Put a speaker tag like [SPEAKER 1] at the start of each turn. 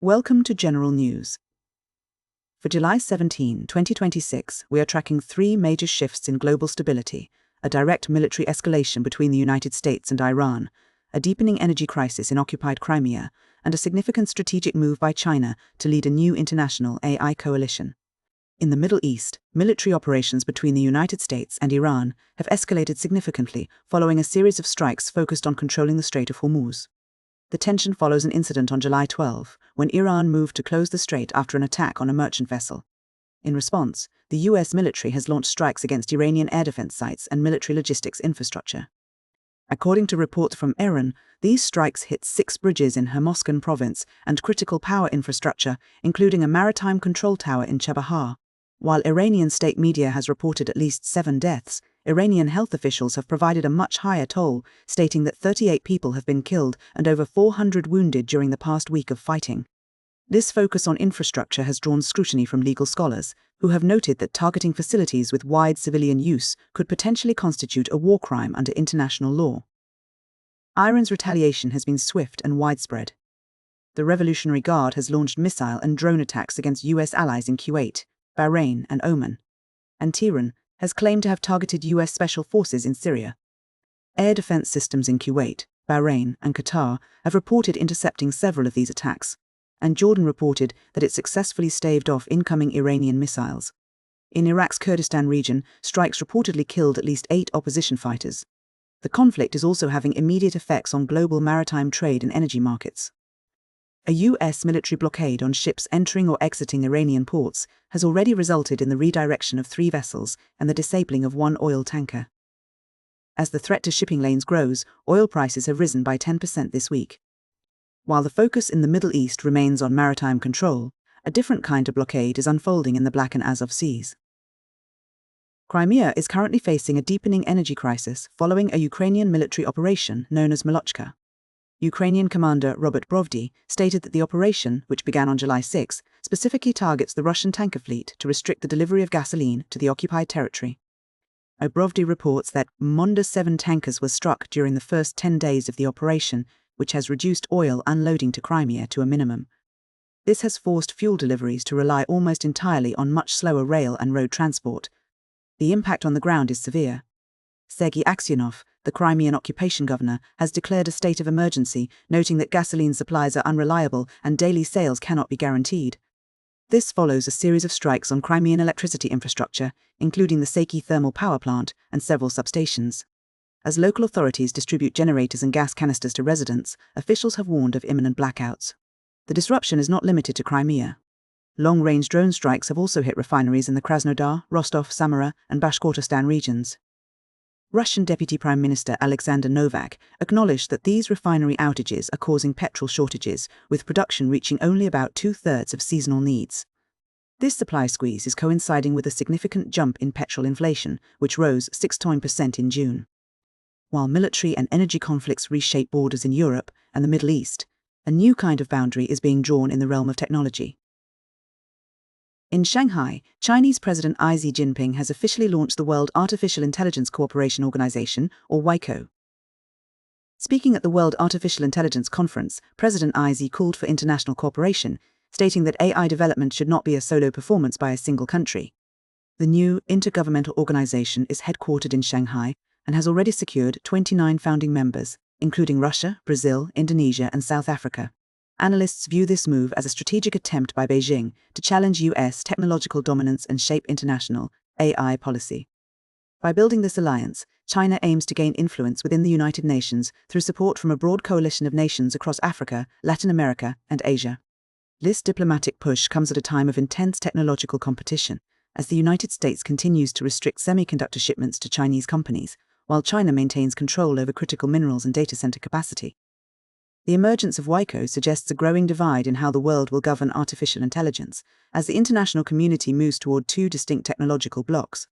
[SPEAKER 1] Welcome to General News. For July 17, 2026, we are tracking three major shifts in global stability: a direct military escalation between the United States and Iran, a deepening energy crisis in occupied Crimea, and a significant strategic move by China to lead a new international AI coalition. In the Middle East, military operations between the United States and Iran have escalated significantly following a series of strikes focused on controlling the Strait of Hormuz. The tension follows an incident on July 12, when Iran moved to close the strait after an attack on a merchant vessel. In response, the US military has launched strikes against Iranian air defense sites and military logistics infrastructure. According to reports from Iran, these strikes hit 6 bridges in Hermozgan province and critical power infrastructure, including a maritime control tower in Chabahar. While Iranian state media has reported at least 7 deaths, Iranian health officials have provided a much higher toll, stating that 38 people have been killed and over 400 wounded during the past week of fighting. This focus on infrastructure has drawn scrutiny from legal scholars, who have noted that targeting facilities with wide civilian use could potentially constitute a war crime under international law. Iran's retaliation has been swift and widespread. The Revolutionary Guard has launched missile and drone attacks against US allies in Kuwait, Bahrain, and Oman, and Tehran has claimed to have targeted US special forces in Syria. Air defense systems in Kuwait, Bahrain, and Qatar have reported intercepting several of these attacks, and Jordan reported that it successfully staved off incoming Iranian missiles. In Iraq's Kurdistan region, strikes reportedly killed at least 8 opposition fighters. The conflict is also having immediate effects on global maritime trade and energy markets. A US military blockade on ships entering or exiting Iranian ports has already resulted in the redirection of 3 vessels and the disabling of 1 oil tanker. As the threat to shipping lanes grows, oil prices have risen by 10% this week. While the focus in the Middle East remains on maritime control, a different kind of blockade is unfolding in the Black and Azov seas. Crimea is currently facing a deepening energy crisis following a Ukrainian military operation known as Molochka. Ukrainian commander Robert Brovdy stated that the operation, which began on July 6, specifically targets the Russian tanker fleet to restrict the delivery of gasoline to the occupied territory. Brovdy reports that Monda 7 tankers were struck during the first 10 days of the operation, which has reduced oil unloading to Crimea to a minimum. This has forced fuel deliveries to rely almost entirely on much slower rail and road transport. The impact on the ground is severe. Sergei Aksyonov, the Crimean occupation governor, has declared a state of emergency, noting that gasoline supplies are unreliable and daily sales cannot be guaranteed. This follows a series of strikes on Crimean electricity infrastructure, including the Seki thermal power plant and several substations. As local authorities distribute generators and gas canisters to residents, officials have warned of imminent blackouts. The disruption is not limited to Crimea. Long-range drone strikes have also hit refineries in the Krasnodar, Rostov, Samara, and Bashkortostan regions. Russian Deputy Prime Minister Alexander Novak acknowledged that these refinery outages are causing petrol shortages, with production reaching only about 2/3 of seasonal needs. This supply squeeze is coinciding with a significant jump in petrol inflation, which rose 6% in June. While military and energy conflicts reshape borders in Europe and the Middle East, a new kind of boundary is being drawn in the realm of technology. In Shanghai, Chinese President Xi Jinping has officially launched the World Artificial Intelligence Cooperation Organization, or WICO. Speaking at the World Artificial Intelligence Conference, President Xi called for international cooperation, stating that AI development should not be a solo performance by a single country. The new intergovernmental organization is headquartered in Shanghai and has already secured 29 founding members, including Russia, Brazil, Indonesia, and South Africa. Analysts view this move as a strategic attempt by Beijing to challenge US technological dominance and shape international AI policy. By building this alliance, China aims to gain influence within the United Nations through support from a broad coalition of nations across Africa, Latin America, and Asia. This diplomatic push comes at a time of intense technological competition, as the United States continues to restrict semiconductor shipments to Chinese companies, while China maintains control over critical minerals and data center capacity. The emergence of WICO suggests a growing divide in how the world will govern artificial intelligence, as the international community moves toward 2 distinct technological blocks.